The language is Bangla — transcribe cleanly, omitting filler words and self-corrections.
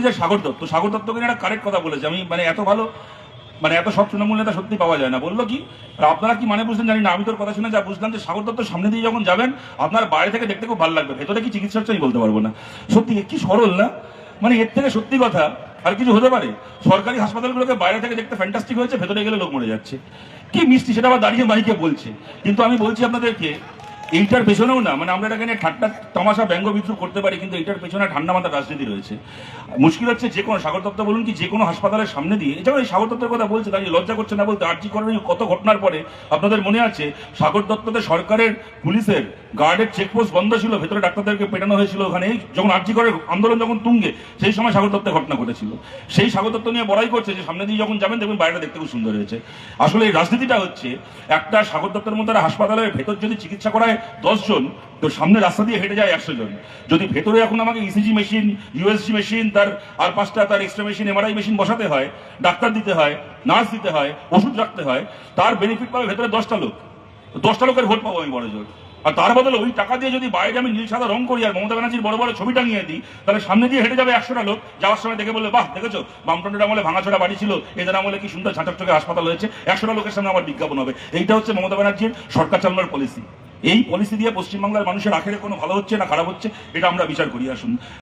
হচ্ছে যে সাগর দত্তকে নিয়ে একটা কারেক্ট কথা বলেছে। আমি মানে এত ভালো মানে এত সব তৃণমূল নেতা সত্যি পাওয়া যায় না। বললো কি, আর আপনারা কি মানে বুঝলেন জানি না, আমি তোর কথা শুনে যা বুঝলাম যে সাগর দত্তর সামনে দিয়ে যখন যাবেন আপনার বাইরে থেকে দেখতে খুব ভালো লাগবে, ভেতরে কি চিকিৎসা হচ্ছে আমি বলতে পারবো না। সত্যি কি সরল না, মানে এর থেকে সত্যি কথা আর কিছু হতে পারে? সরকারি হাসপাতালগুলোকে বাইরে থেকে দেখতে ফ্যান্টাস্টিক হয়েছে, ভেতরে গেলে লোক মরে যাচ্ছে। কি মিষ্টি সেটা আবার দাঁড়িয়ে মাইকে বলছে। কিন্তু আমি বলছি আপনাদেরকে, এইটার পেছনেও না, মানে আমরা এটাকে নিয়ে ঠাট্টা তামাশা ব্যঙ্গ বিদ্রুপ করতে পারি, কিন্তু এইটার পেছনে ঠান্ডা মাথার রাজনীতি রয়েছে। মুশকিল হচ্ছে যে কোনো সাগর দত্ত বলুন কি যে কোনো হাসপাতালের সামনে দিয়ে, এছাড়া এই সাগর দত্তের কথা বলছে তাই লজ্জা করছে না বলতে, আরজি করেন কত ঘটনার পরে আপনাদের মনে আছে সাগর দত্তদের সরকারের পুলিশের গার্ডের চেকপোস্ট বন্ধ ছিল, ভেতরে ডাক্তারদেরকে পেটানো হয়েছিল ওখানে, যখন আরজি করের আন্দোলন যখন তুঙ্গে সেই সময় সাগর দত্তের ঘটনা ঘটেছিল। সেই সাগর দত্ত নিয়ে বড়াই করছে যে সামনে দিয়ে যখন যাবেন দেখবেন বাইরেটা দেখতে খুব সুন্দর হয়েছে। আসলে এই রাজনীতিটা হচ্ছে একটা সাগর দত্তের মধ্যে হাসপাতালের ভেতর যদি চিকিৎসা করায় 10 জন, তো সামনে রাস্তা দিয়ে হেঁটে যায় 100 জন। যদি ভেতরে এখন আমাকে ইসিজি মেশিন, ইউএসজি মেশিন, তার আর 5টা তার এক্সরে মেশিন, এমআরআই মেশিন বসাতে হয়, ডাক্তার দিতে হয়, নার্স দিতে হয়, ওষুধ রাখতে হয়, তার বেনিফিট পাবে ভেতরে 10টা লোক। 10টা লোকের ভোট পাবো আমি বড় জোর। আর তার বদলে ওই টাকা দিয়ে যদি বাইরে আমি নীল সাদা রং করি আর মমতা ব্যানার্জির বড় বড় ছবি টাঙিয়ে দিই, তাহলে সামনে দিয়ে হেঁটে যাবে 100টা লোক, যাওয়ার সময় দেখে বলবে বাহ দেখেছো বামফ্রন্টের আমলে ভাঙাচোরা বাড়ি ছিল, এদের আমলে কি সুন্দর ঝাঁচকচকে হাসপাতাল হয়েছে, 100টা লোকের সামনে আমার বিজ্ঞাপন হবে। এইটা হচ্ছে মমতা ব্যানার্জির সরকার চালানোর পলিসি। এই পলিসি দিয়ে পশ্চিমবাংলার মানুষের আখেরে কোনো ভালো হচ্ছে না খারাপ হচ্ছে, এটা আমরা বিচার করি। আসুন।